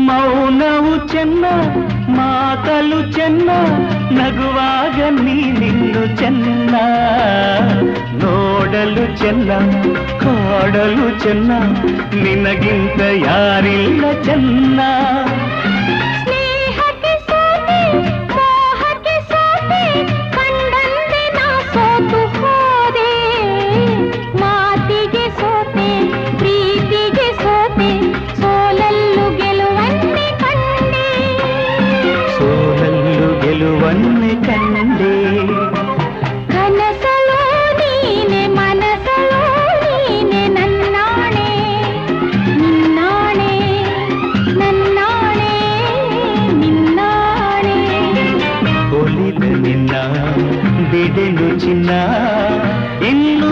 ಮೌನವು ಚೆನ್ನ ಮಾತಲು ಚೆನ್ನ ನಗುವಾಗ ನೀನಿನ್ನು ಚೆನ್ನ ನೋಡಲು ಚೆನ್ನ ಕಾಡಲು ಚೆನ್ನ ನಿನಗಿಂತ ಯಾರಿಲ್ಲ ಚೆನ್ನ ಗೆಲುವನ್ನೇ ಕಂಡೆ ಕನಸಲೋ ನೀನೆ ಮನಸಲೋ ನೀನೆ ನನ್ನಾಣೆ ನಿನ್ನಾಣೆ ನನ್ನಾಣೆ ನಿನ್ನಾಣೆ ಒಲಿದ ನಿನ್ನ ಬಿಡೆನು ಚಿನ್ನ ಇನ್ನು